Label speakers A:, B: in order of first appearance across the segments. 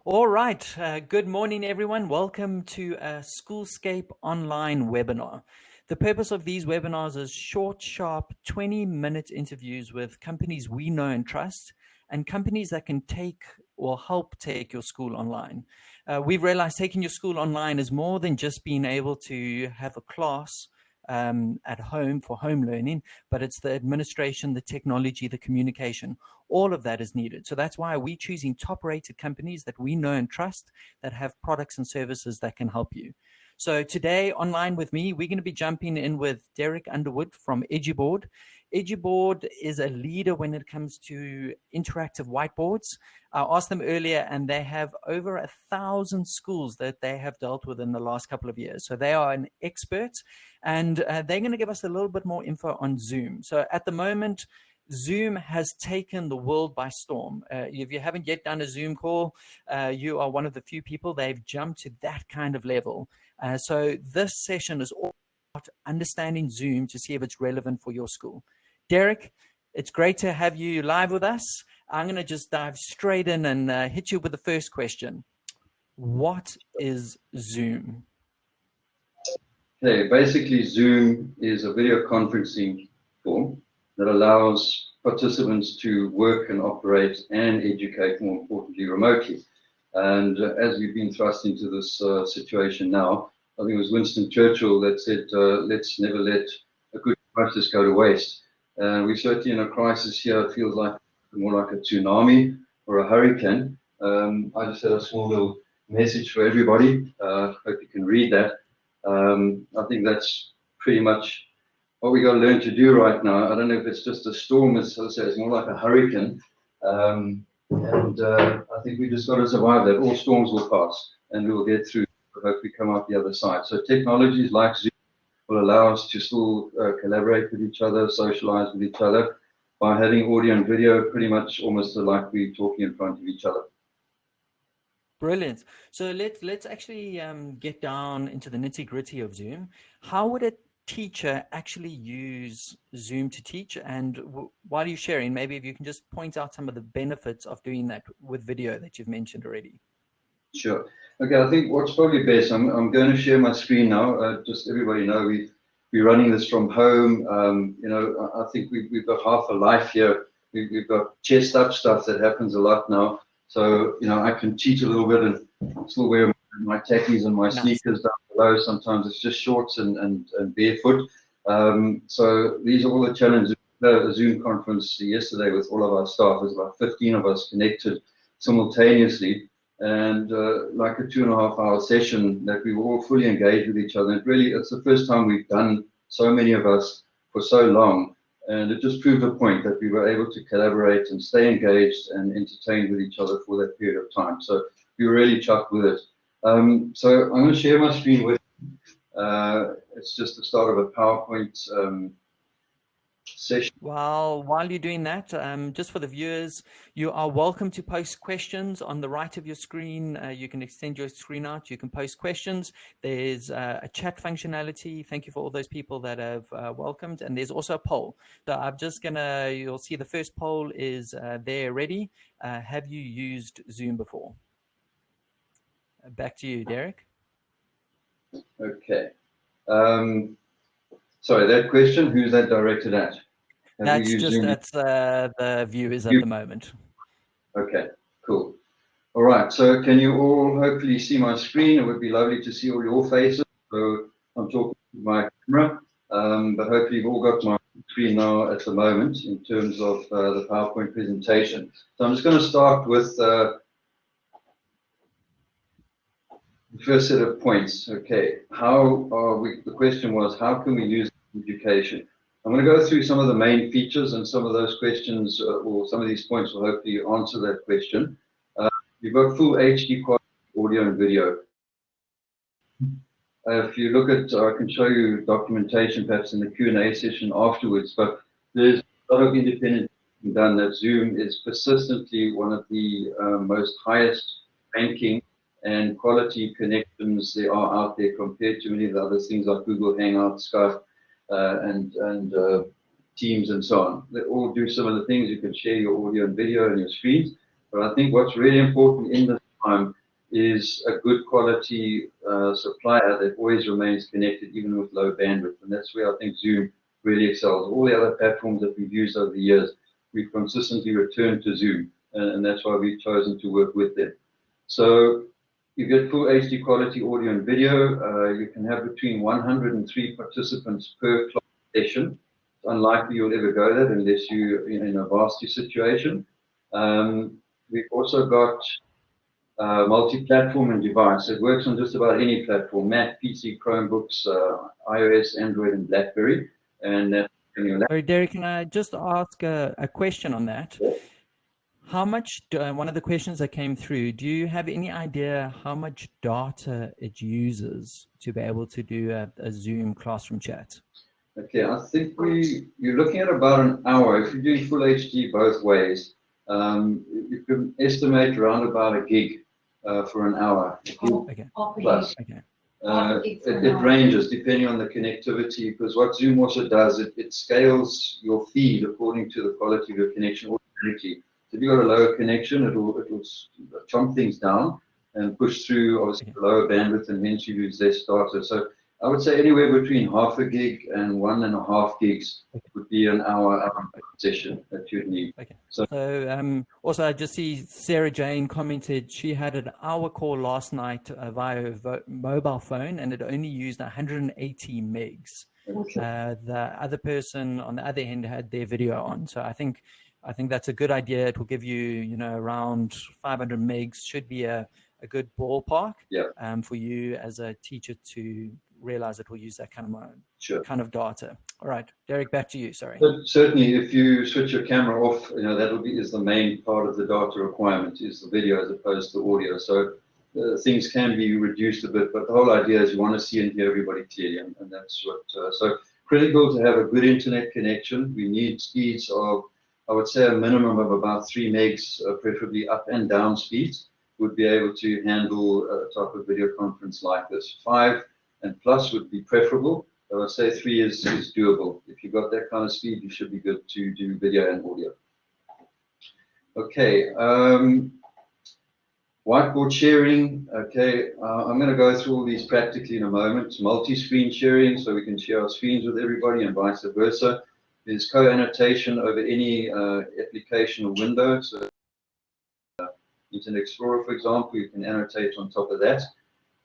A: All right. Good morning, everyone. Welcome to a Schoolscape online webinar. The purpose of these webinars is short, sharp, 20-minute interviews with companies we know and trust, and companies that can take or help take your school online. We've realized taking your school online is more than just being able to have a class at home for home learning, but it's the administration, the technology, the communication. All of that is needed. So that's why we're choosing top-rated companies that we know and trust that have products and services that can help you. So today, online with me, we're going to be jumping in with Derek Underwood from EduBoard. EduBoard is a leader when it comes to interactive whiteboards. I asked them earlier, and they have over 1,000 schools that they have dealt with in the last couple of years. So they are an expert, and they're going to give us a little bit more info on Zoom. So at the moment, Zoom has taken the world by storm. If you haven't yet done a Zoom call, you are one of the few people. They've jumped to that kind of level. So this session is all about understanding Zoom to see if it's relevant for your school. Derek, it's great to have you live with us. I'm going to just dive straight in and hit you with the first question. What is Zoom?
B: Okay, basically Zoom is a video conferencing form that allows participants to work and operate and educate, more importantly, remotely. And as we've been thrust into this situation now, I think it was Winston Churchill that said, let's never let a good crisis go to waste. We're certainly in a crisis here. It feels like more like a tsunami or a hurricane. I just had a small little message for everybody. Hope you can read that. I think that's pretty much what we got to learn to do right now. I don't know if it's just a storm, as I say, it's more like a hurricane. I think we just got to survive that. All storms will pass and we will get through. I hope we come out the other side. So technologies like Zoom will allow us to still collaborate with each other, socialize with each other by having audio and video pretty much almost like we're talking in front of each other.
A: Brilliant. So let's actually get down into the nitty-gritty of Zoom. How would a teacher actually use Zoom to teach? And while you're sharing, maybe if you can just point out some of the benefits of doing that with video that you've mentioned already.
B: Sure. Okay, I think what's probably best, I'm going to share my screen now. Just everybody know we're running this from home. I think we've got half a life here. We've got chest up stuff that happens a lot now. So, I can cheat a little bit and still wear my tackies and my sneakers down below. Sometimes it's just shorts and barefoot. So these are all the challenges. A Zoom conference yesterday with all of our staff. There's about 15 of us connected simultaneously. And like a 2.5-hour session that we were all fully engaged with each other. And really, it's the first time we've done so many of us for so long. And it just proved a point that we were able to collaborate and stay engaged and entertained with each other for that period of time. So we were really chuffed with it. So I'm going to share my screen with you. It's just the start of a PowerPoint session.
A: Well, while you're doing that, just for the viewers, you are welcome to post questions on the right of your screen. You can extend your screen out. You can post questions. There's a chat functionality. Thank you for all those people that have welcomed. And there's also a poll. So I'm just you'll see the first poll is there ready. Have you used Zoom before? Back to you, Derek.
B: Okay. Sorry, that question, who's that directed at?
A: That's the viewers at the moment.
B: Okay, cool. All right, so can you all hopefully see my screen? It would be lovely to see all your faces. So I'm talking to my camera, but hopefully you've all got my screen now at the moment in terms of the PowerPoint presentation. So I'm just going to start with the first set of points. Okay, the question was, how can we use education? I'm going to go through some of the main features, and some of those questions or some of these points will hopefully answer that question. You've got full HD quality audio and video. If you look at, I can show you documentation perhaps in the Q&A session afterwards, but there's a lot of independent done that Zoom is persistently one of the most highest ranking and quality connections there are out there compared to many of the other things like Google Hangouts, Skype, and Teams and so on. They all do similar things. You can share your audio and video and your screens. But I think what's really important in this time is a good quality supplier that always remains connected even with low bandwidth. And that's where I think Zoom really excels. All the other platforms that we've used over the years, we've consistently returned to Zoom, and that's why we've chosen to work with them. So you get full HD quality audio and video. You can have between 100 and 3 participants per class session. It's unlikely you'll ever go there unless you're in a varsity situation. We've also got multi-platform and device. It works on just about any platform: Mac, PC, Chromebooks, iOS, Android, and BlackBerry. And that's
A: Sorry, Derek, can I just ask a question on that? How much, one of the questions that came through, do you have any idea how much data it uses to be able to do a Zoom classroom chat?
B: Okay, I think you're looking at about an hour. If you're doing full HD both ways, you can estimate around about a gig for an hour.
A: Okay.
B: Plus.
A: Okay.
B: It ranges depending on the connectivity, because what Zoom also does, it scales your feed according to the quality of your connection automatically. So if you've got a lower connection, it'll chomp things down and push through obviously the lower bandwidth, and hence you use less data. So I would say anywhere between half a gig and 1.5 gigs would be an hour session that you'd need.
A: Okay. So also I just see Sarah Jane commented she had an hour call last night via mobile phone, and it only used 180 megs.
B: Okay.
A: The other person on the other end had their video on. So I think that's a good idea. It will give you, around 500 megs should be a good ballpark for you as a teacher to realize it will use that kind of data. All right, Derek, back to you. Sorry.
B: But certainly, if you switch your camera off, is the main part of the data requirement, is the video as opposed to audio. So things can be reduced a bit, but the whole idea is you want to see and hear everybody clearly, and that's what. So critical to have a good internet connection. We need speeds of, I would say, a minimum of about 3 megs, preferably up and down speeds, would be able to handle a type of video conference like this. 5 and plus would be preferable. I would say 3 is doable. If you've got that kind of speed, you should be good to do video and audio. Okay, whiteboard sharing. Okay, I'm going to go through all these practically in a moment. Multi-screen sharing, so we can share our screens with everybody and vice versa. There's co-annotation over any application or window. So Internet Explorer, for example, you can annotate on top of that.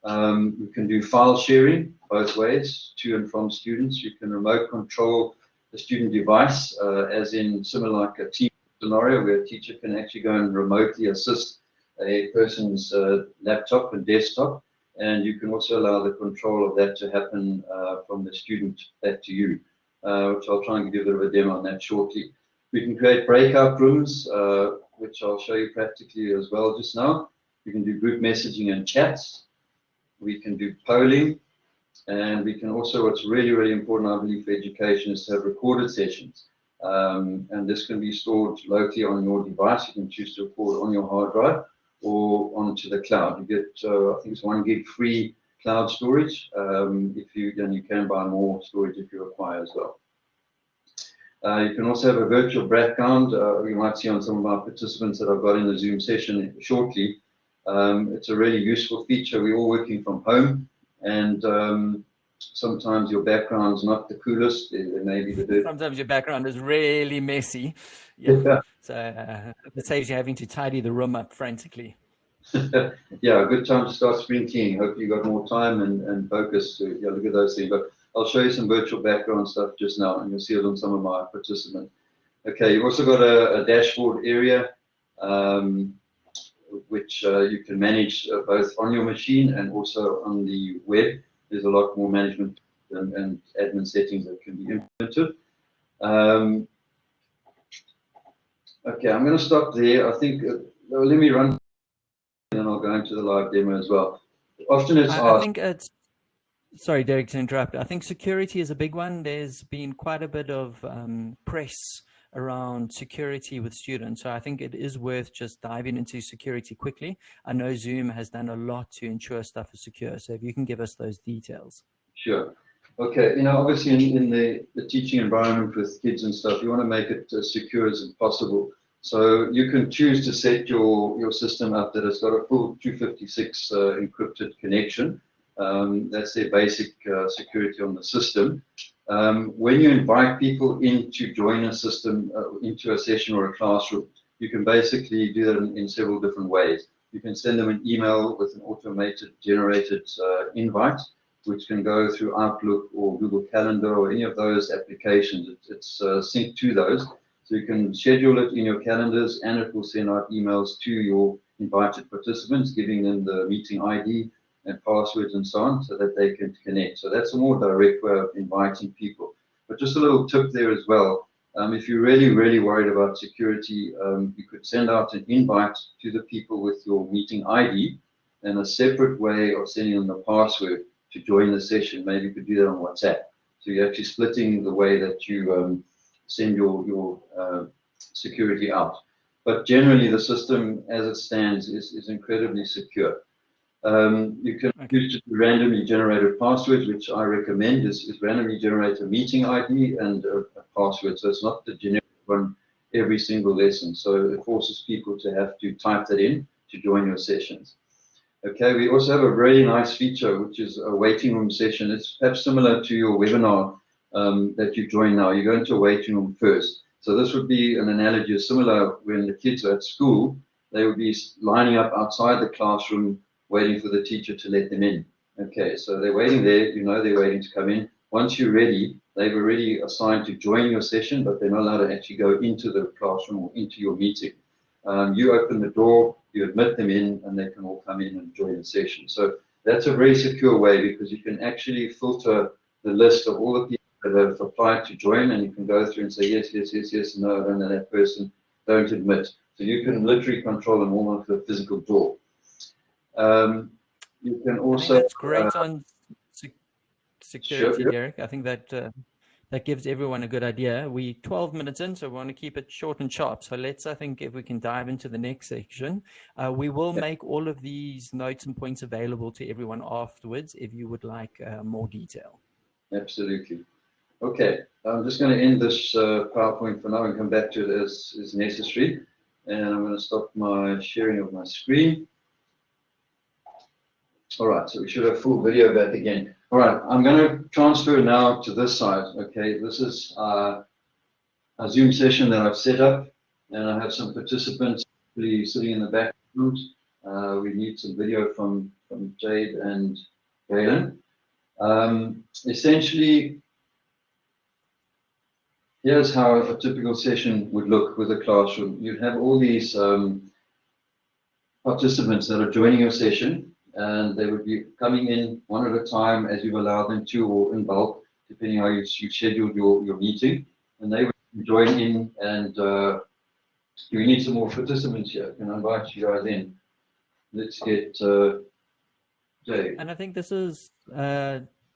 B: You can do file sharing both ways, to and from students. You can remote control the student device, as in similar like a team scenario where a teacher can actually go and remotely assist a person's laptop and desktop. And you can also allow the control of that to happen from the student back to you, which I'll try and give you a bit of a demo on that shortly. We can create breakout rooms, which I'll show you practically as well just now. We can do group messaging and chats. We can do polling, and we can also, what's really, really important, I believe, for education is to have recorded sessions. And this can be stored locally on your device. You can choose to record on your hard drive or onto the cloud. You get, I think it's 1 gig free cloud storage. If you, then you can buy more storage if you require as well. You can also have a virtual background. You might see on some of our participants that I've got in the Zoom session shortly. It's a really useful feature. We're all working from home, and sometimes your background's not the coolest. There may be the
A: sometimes your background is really messy. Yeah. So it saves you having to tidy the room up frantically.
B: Yeah, a good time to start spring cleaning. Hope you got more time and focus to look at those things. But I'll show you some virtual background stuff just now, and you'll see it on some of my participants. Okay, you've also got a dashboard area, which you can manage both on your machine and also on the web. There's a lot more management and admin settings that can be implemented. Okay, I'm going to stop there. I think, let me run, and then I'll go into the live demo as well. Often it's asked.
A: I think it's, sorry, Derek, to interrupt. I think security is a big one. There's been quite a bit of press around security with students. So I think it is worth just diving into security quickly. I know Zoom has done a lot to ensure stuff is secure. So if you can give us those details.
B: Sure. Okay. Obviously in the teaching environment with kids and stuff, you want to make it as secure as possible. So you can choose to set your system up that it's got a full 256 encrypted connection. That's their basic security on the system. When you invite people in to join a system, into a session or a classroom, you can basically do that in several different ways. You can send them an email with an automated generated invite, which can go through Outlook or Google Calendar or any of those applications. It's synced to those. So you can schedule it in your calendars, and it will send out emails to your invited participants, giving them the meeting ID and passwords and so on, so that they can connect. So that's a more direct way of inviting people. But just a little tip there as well. If you're really worried about security, you could send out an invite to the people with your meeting ID and a separate way of sending them the password to join the session. Maybe you could do that on WhatsApp. So you're actually splitting the way that you send your security out. But generally, the system as it stands is incredibly secure. You can use randomly generated passwords, which I recommend is randomly generate a meeting ID and a password. So it's not the generic one every single lesson. So it forces people to have to type that in to join your sessions. Okay, we also have a very nice feature, which is a waiting room session. It's perhaps similar to your webinar that you join now. You go into a waiting room first. So this would be an analogy similar when the kids are at school. They would be lining up outside the classroom, waiting for the teacher to let them in. Okay, so they're waiting there, you know they're waiting to come in. Once you're ready, they've already assigned to join your session, but they're not allowed to actually go into the classroom or into your meeting. You open the door, you admit them in, and they can all come in and join the session. So that's a very secure way, because you can actually filter the list of all the people that have applied to join, and you can go through and say, yes, no, I don't know that person, don't admit. So you can literally control them almost with a physical door. You can also.
A: That's great on security,
B: sure.
A: Derek. I think that that gives everyone a good idea. We're 12 minutes in, so we want to keep it short and sharp. So let's, I think, if we can dive into the next section, we will make all of these notes and points available to everyone afterwards if you would like more detail.
B: Absolutely. Okay, I'm just going to end this PowerPoint for now and come back to it as necessary. And I'm going to stop my sharing of my screen. All right, so we should have full video back again. All right, I'm going to transfer now to this side. Okay, this is a Zoom session that I've set up, and I have some participants sitting in the background. We need some video from Jade and Galen. Essentially, here's how a typical session would look with a classroom. You'd have all these participants that are joining your session, and they would be coming in one at a time as you've allowed them to, or in bulk, depending how you've scheduled your meeting. And they would join in, and we need some more participants here. Can I invite you guys in? Let's get Jay.
A: And I think this is,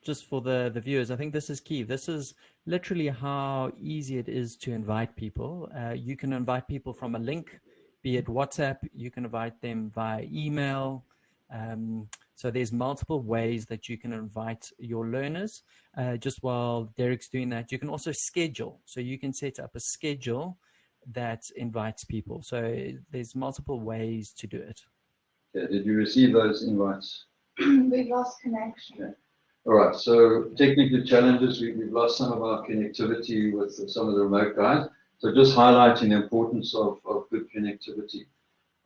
A: just for the viewers, I think this is key. This is literally how easy it is to invite people. You can invite people from a link, be it WhatsApp, you can invite them via email. So there's multiple ways that you can invite your learners. Just while Derek's doing that, you can also schedule. So you can set up a schedule that invites people. So there's multiple ways to do it.
B: Okay, did you receive those invites?
C: We've lost connection.
B: Okay. All right, so technical challenges, we've lost some of our connectivity with some of the remote guys. So just highlighting the importance of good connectivity.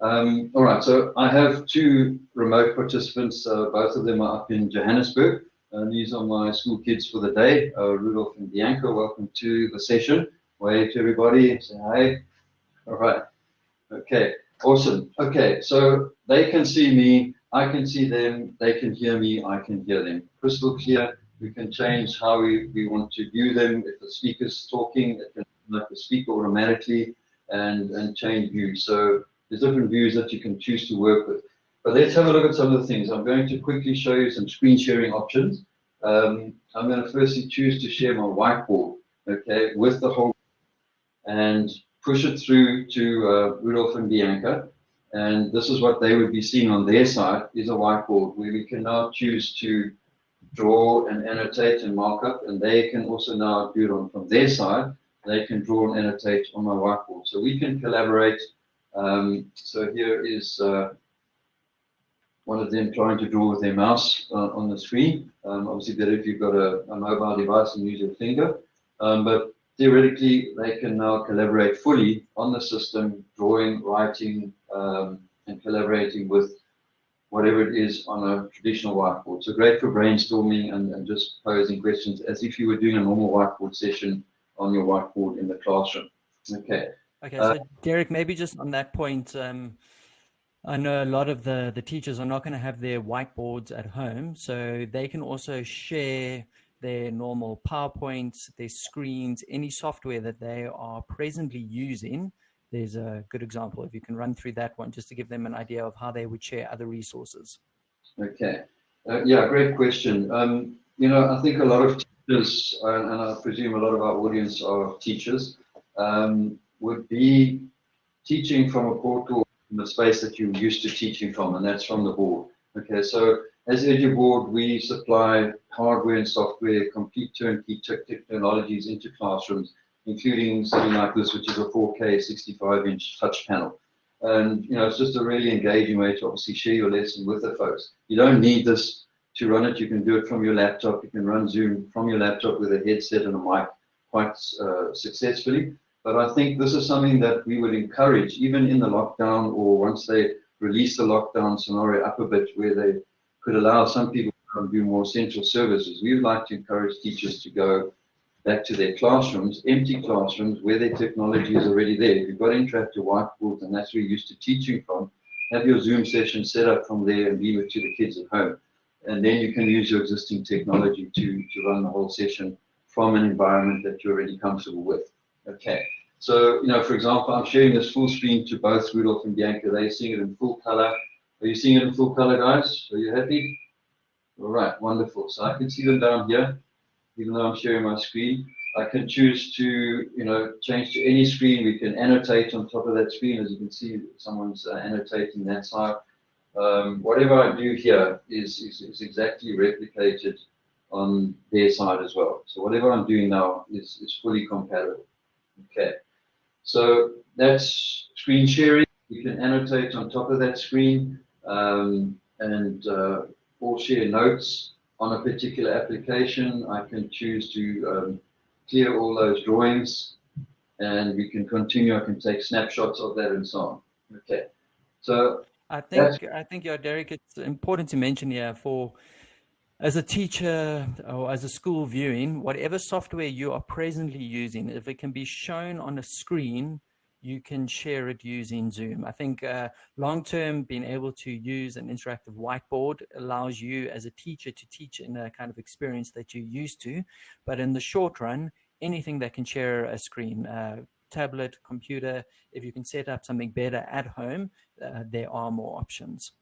B: All right, so I have two remote participants. Both of them are up in Johannesburg. These are my school kids for the day, Rudolph and Bianca. Welcome to the session. Wave to everybody, say hi. All right, okay, awesome. Okay, so they can see me, I can see them, they can hear me, I can hear them. Crystal clear. We can change how we want to view them. If the speaker's talking, it can let the speaker automatically and change views. So there's different views that you can choose to work with. But let's have a look at some of the things. I'm going to quickly show you some screen sharing options. I'm going to firstly choose to share my whiteboard, okay, with the whole, and push it through to Rudolph and Bianca. And this is what they would be seeing on their side, is a whiteboard where we can now choose to draw and annotate and mark up, and they can also now do it from their side. they can draw and annotate on my whiteboard. So we can collaborate. So here is one of them trying to draw with their mouse on the screen. Obviously better if you've got a mobile device and use your finger. But theoretically, they can now collaborate fully on the system, drawing, writing, and collaborating with whatever it is on a traditional whiteboard. So great for brainstorming and just posing questions as if you were doing a normal whiteboard session on your whiteboard in the classroom. Okay.
A: Okay, so Derek, maybe just on that point, I know a lot of the teachers are not going to have their whiteboards at home, so they can also share their normal PowerPoints, their screens, any software that they are presently using. There's a good example if you can run through that one, just to give them an idea of how they would share other resources.
B: Okay. Yeah, great question. I think a lot of teachers, and I presume a lot of our audience are teachers, would be teaching from a portal in the space that you're used to teaching from, and that's from the board. Okay, so as EduBoard, we supply hardware and software, complete turnkey technologies into classrooms, including something like this, which is a 4K 65-inch touch panel. And, it's just a really engaging way to obviously share your lesson with the folks. You don't need this to run it. You can do it from your laptop. You can run Zoom from your laptop with a headset and a mic quite successfully. But I think this is something that we would encourage, even in the lockdown or once they release the lockdown scenario up a bit, where they could allow some people to do more central services. We would like to encourage teachers to go back to their classrooms, empty classrooms, where their technology is already there. If you've got interactive whiteboards and that's where you're used to teaching from, have your Zoom session set up from there and leave it to the kids at home. And then you can use your existing technology to run the whole session from an environment that you're already comfortable with. Okay. So, for example, I'm sharing this full screen to both Rudolph and Bianca. They're seeing it in full color. Are you seeing it in full color, guys? Are you happy? All right, wonderful. So I can see them down here, even though I'm sharing my screen. I can choose to, change to any screen. We can annotate on top of that screen. As you can see, someone's annotating that side. Whatever I do here is exactly replicated on their side as well. So whatever I'm doing now is fully compatible. Okay. So that's screen sharing. You can annotate on top of that screen and all share notes on a particular application. I can choose to clear all those drawings, and we can continue. I can take snapshots of that and so on. Okay. So
A: I think, yeah, Derek, it's important to mention here as a teacher or as a school viewing, whatever software you are presently using, if it can be shown on a screen, you can share it using Zoom. I think long-term, being able to use an interactive whiteboard allows you as a teacher to teach in a kind of experience that you're used to. But in the short run, anything that can share a screen, tablet, computer, if you can set up something better at home, there are more options.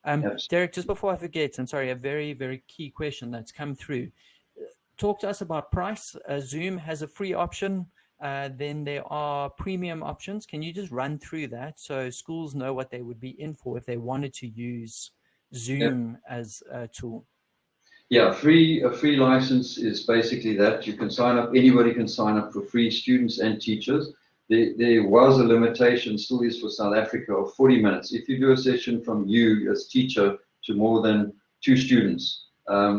B: Yes.
A: Derek, just before I forget, I'm sorry, a very, very key question that's come through. Talk to us about price. Zoom has a free option. Then there are premium options. Can you just run through that so schools know what they would be in for if they wanted to use Zoom as a tool?
B: Yeah, a free license is basically that. You can sign up, anybody can sign up for free, students and teachers. There was a limitation, still is for South Africa, of 40 minutes. If you do a session from you as teacher to more than 2 students,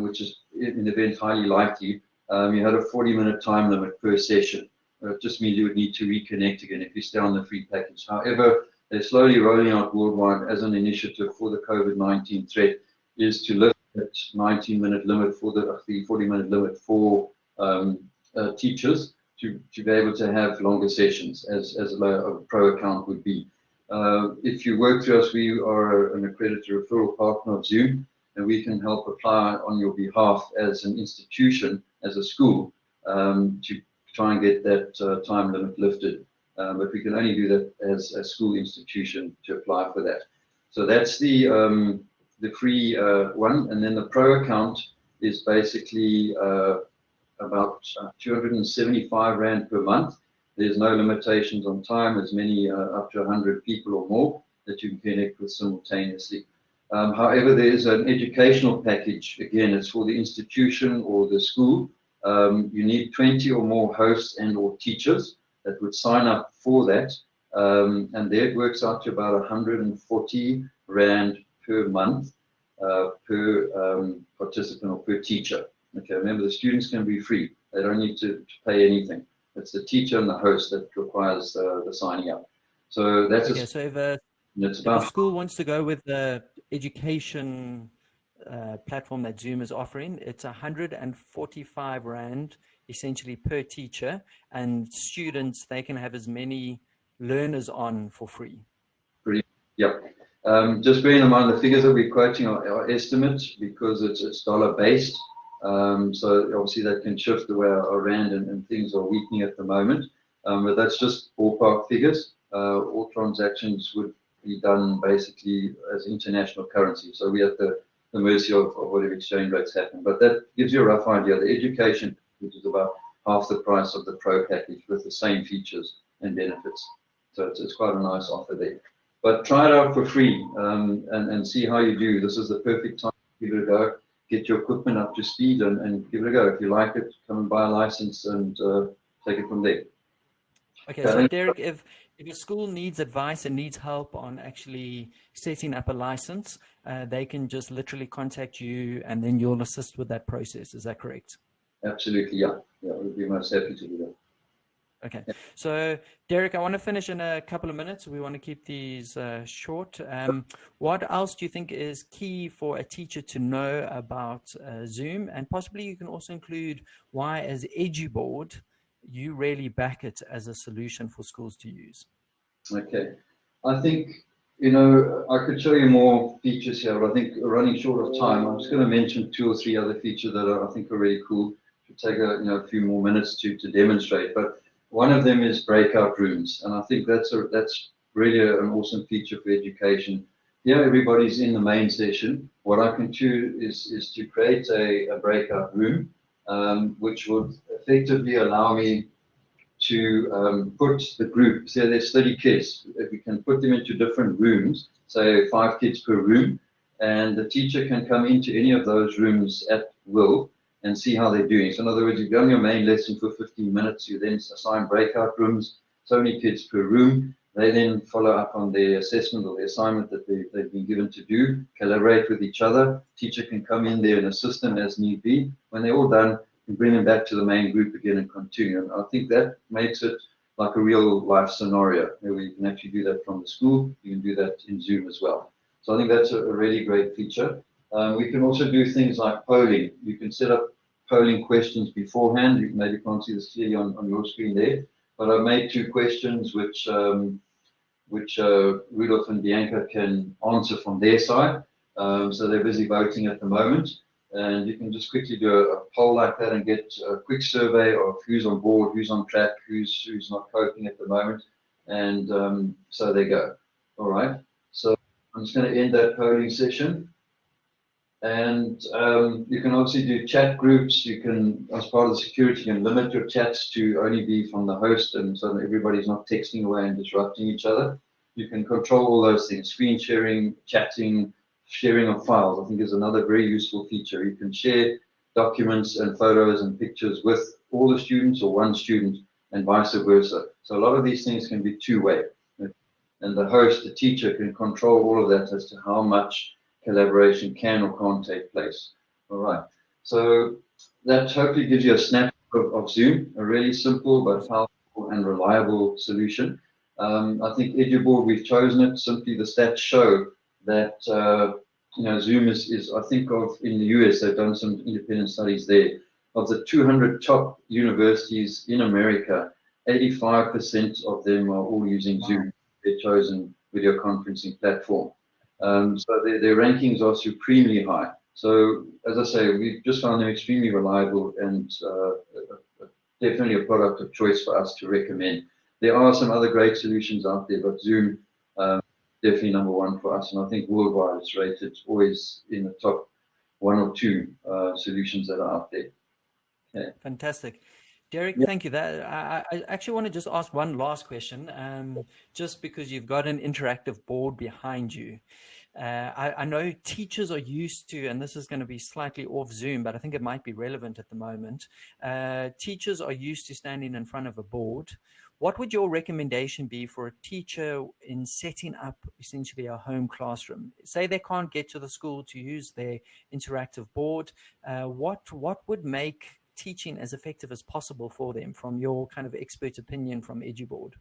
B: which is in the event highly likely, you had a 40-minute time limit per session. It just means you would need to reconnect again if you stay on the free package. However, they're slowly rolling out worldwide as an initiative for the COVID-19 threat, is to lift that 19-minute limit for the 40-minute limit for teachers to be able to have longer sessions, as a pro account would be. If you work through us, we are an accredited referral partner of Zoom, and we can help apply on your behalf as an institution, as a school, to try and get that time limit lifted. But we can only do that as a school institution to apply for that. So that's the free one, and then the pro account is basically about 275 Rand per month. There's no limitations on time, as many up to 100 people or more that you can connect with simultaneously. However, there's an educational package. Again, it's for the institution or the school. You need 20 or more hosts and or teachers. that would sign up for that. And there it works out to about 140 Rand per month per participant or per teacher. Okay, remember the students can be free. They don't need to pay anything. It's the teacher and the host that requires the signing up. So that's
A: okay. So if a school wants to go with the education platform that Zoom is offering, it's 145 Rand essentially per teacher, and students, they can have as many learners on for free.
B: Pretty, yep. Just bearing in mind the figures that we're quoting are estimates because it's dollar based. So obviously that can shift the way our Rand and things are weakening at the moment. But that's just ballpark figures. All transactions would be done basically as international currency. So we're at the mercy of whatever exchange rates happen. But that gives you a rough idea. The education, which is about half the price of the Pro package with the same features and benefits. So it's quite a nice offer there. But try it out for free and see how you do. This is the perfect time to give it a go. Get your equipment up to speed and give it a go. If you like it, come and buy a license and take it from there.
A: Okay, so Derek, if a school needs advice and needs help on actually setting up a license, they can just literally contact you and then you'll assist with that process. Is that correct?
B: Absolutely, yeah. Yeah, we'd be most happy to do that.
A: Okay, so Derek, I want to finish in a couple of minutes. We want to keep these short. What else do you think is key for a teacher to know about Zoom? And possibly you can also include why, as EduBoard, you really back it as a solution for schools to use.
B: Okay, I think, you know, I could show you more features here, but I think we're running short of time. I'm just going to mention 2 or 3 other features that I think are really cool. It take a few more minutes to demonstrate, but one of them is breakout rooms, and I think that's really an awesome feature for education. Here, everybody's in the main session. What I can do is to create a breakout room, which would effectively allow me to put the group. Say there's 30 kids. If we can put them into different rooms, say 5 kids per room, and the teacher can come into any of those rooms at will and see how they're doing. So in other words, you've done your main lesson for 15 minutes, you then assign breakout rooms, so many kids per room. They then follow up on their assessment or the assignment that they've been given to do, collaborate with each other. Teacher can come in there and assist them as need be. When they're all done, you bring them back to the main group again and continue. And I think that makes it like a real life scenario where you can actually do that from the school. You can do that in Zoom as well. So I think that's a really great feature. We can also do things like polling. You can set up polling questions beforehand. You maybe can't see this clearly on your screen there, but I've made 2 questions which Rudolph and Bianca can answer from their side. So they're busy voting at the moment, and you can just quickly do a poll like that and get a quick survey of who's on board, who's on track, who's not coping at the moment, and so they go. All right. So I'm just going to end that polling session. And you can obviously do chat groups. You can, as part of the security, you can limit your chats to only be from the host, and so that everybody's not texting away and disrupting each other. You can control all those things: screen sharing, chatting, sharing of files. I think is another very useful feature. You can share documents and photos and pictures with all the students or one student, and vice versa. So a lot of these things can be two-way, and the host, the teacher, can control all of that as to how much collaboration can or can't take place. All right. So that hopefully gives you a snapshot of Zoom, a really simple but powerful and reliable solution. I think EduBoard, we've chosen it. Simply the stats show that Zoom is I think in the US, they've done some independent studies there. Of the 200 top universities in America, 85% of them are all using Zoom, their chosen video conferencing platform. So their rankings are supremely high. So as I say, we've just found them extremely reliable and definitely a product of choice for us to recommend. There are some other great solutions out there, but Zoom definitely number 1 for us. And I think worldwide it's rated always in the top 1 or 2 solutions that are out there. Okay.
A: Fantastic. Derek, thank you. I actually want to just ask one last question, just because you've got an interactive board behind you. I know teachers are used to, and this is going to be slightly off Zoom, but I think it might be relevant at the moment. Teachers are used to standing in front of a board. what would your recommendation be for a teacher in setting up essentially a home classroom? Say they can't get to the school to use their interactive board. What would make teaching as effective as possible for them from your kind of expert opinion from EduBoard?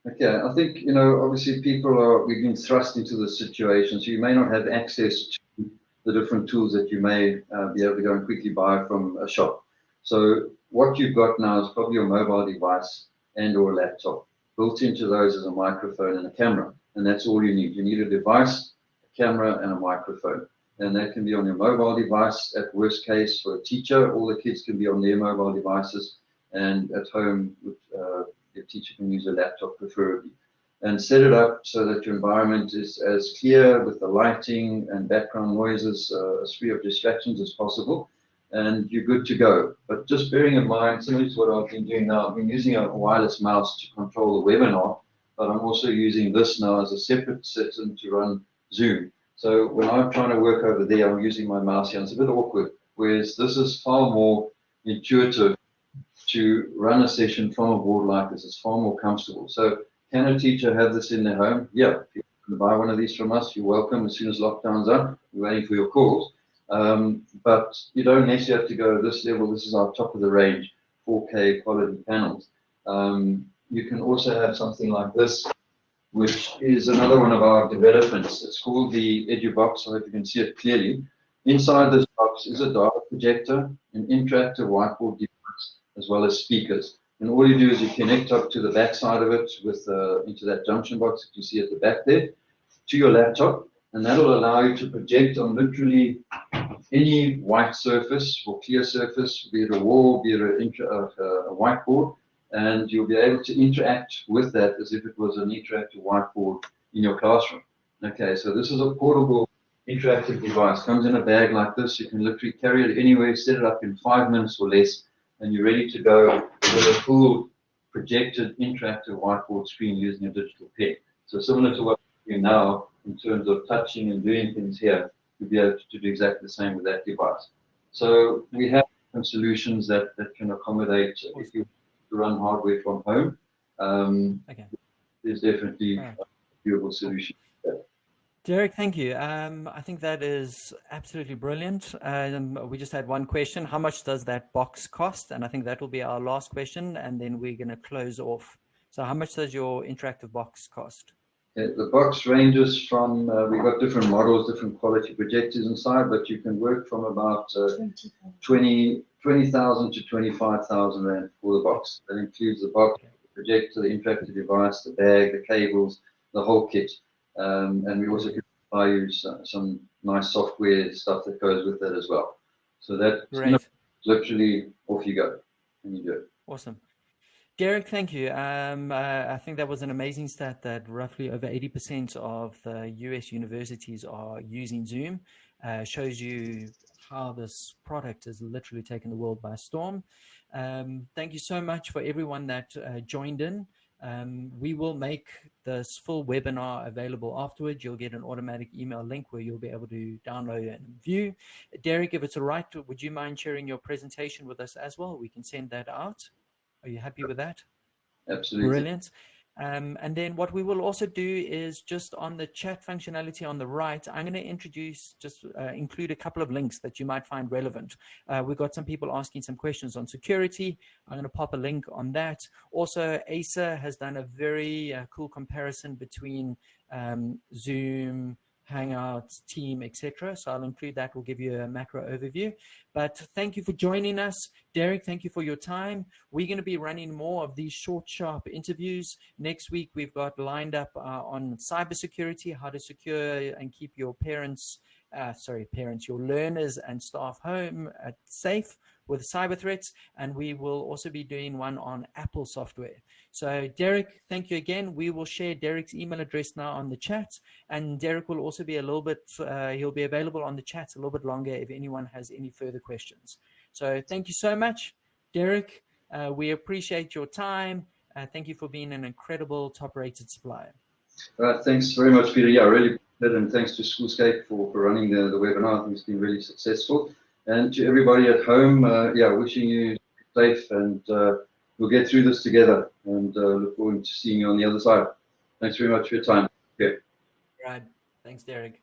B: Okay, I think, obviously we've been thrust into this situation, so you may not have access to the different tools that you may be able to go and quickly buy from a shop. So what you've got now is probably your mobile device and or a laptop. Built into those is a microphone and a camera, and that's all you need. You need a device, a camera, and a microphone. And that can be on your mobile device. At worst case, for a teacher, all the kids can be on their mobile devices, and at home, your teacher can use a laptop preferably. And set it up so that your environment is as clear with the lighting and background noises as free of distractions as possible, and you're good to go. But just bearing in mind, similar to what I've been doing now, I've been using a wireless mouse to control the webinar, but I'm also using this now as a separate system to run Zoom. So when I'm trying to work over there, I'm using my mouse here, and it's a bit awkward, whereas this is far more intuitive to run a session from a board like this. It's far more comfortable. So can a teacher have this in their home? Yeah, if you can buy one of these from us, you're welcome. As soon as lockdown's up, we're waiting for your calls. But you don't necessarily have to go this level. This is our top of the range, 4K quality panels. You can also have something like this, which is another one of our developments. It's called the EduBox. I hope you can see it clearly. Inside this box is a data projector, an interactive whiteboard device, as well as speakers. And all you do is you connect up to the back side of it with into that junction box that you see at the back there, to your laptop, and that will allow you to project on literally any white surface or clear surface, be it a wall, be it a whiteboard, and you'll be able to interact with that as if it was an interactive whiteboard in your classroom. Okay, so this is a portable interactive device. Comes in a bag like this. You can literally carry it anywhere, set it up in 5 minutes or less, and you're ready to go with a full projected interactive whiteboard screen using a digital pen. So similar to what we do now in terms of touching and doing things here, you'll be able to do exactly the same with that device. So we have different solutions that can accommodate if you run hardware from home. There's definitely a viewable solution.
A: Derek, thank you. I think that is absolutely brilliant. We just had one question. How much does that box cost? And I think that will be our last question, and then we're going to close off. So how much does your interactive box cost?
B: The box ranges from, we've got different models, different quality projectors inside, but you can work from about 20,000 to 25,000 Rand for the box. That includes the box, the projector, the interactive device, the bag, the cables, the whole kit. And we also can supply you some nice software stuff that goes with that as well. So that literally off you go and you do it.
A: Awesome. Derek, thank you. I think that was an amazing stat that roughly over 80% of the US universities are using Zoom. Shows you how this product has literally taken the world by storm. Thank you so much for everyone that joined in. We will make this full webinar available afterwards. You'll get an automatic email link where you'll be able to download and view. Derek, if it's all right, would you mind sharing your presentation with us as well? We can send that out. Are you happy with that?
B: Absolutely.
A: Brilliant. And then what we will also do is just on the chat functionality on the right, I'm going to introduce, include a couple of links that you might find relevant. We've got some people asking some questions on security. I'm going to pop a link on that. Also, Asa has done a very cool comparison between Zoom, Hangouts, Team, etc. So I'll include that. We'll give you a macro overview. But thank you for joining us. Derek, thank you for your time. We're going to be running more of these short, sharp interviews. Next week, we've got lined up on cybersecurity, how to secure and keep your your learners and staff home safe with cyber threats. And we will also be doing one on Apple software. So Derek, thank you again. We will share Derek's email address now on the chat, and Derek will also be he'll be available on the chat a little bit longer if anyone has any further questions. So thank you so much, Derek. We appreciate your time. Thank you for being an incredible top-rated supplier.
B: Thanks very much, Peter. Yeah, really good, and thanks to Schoolscape for running the webinar. I think it's been really successful. And to everybody at home, wishing you safe and we'll get through this together, and look forward to seeing you on the other side. Thanks very much for your time. Yeah.
A: Right. Thanks, Derek.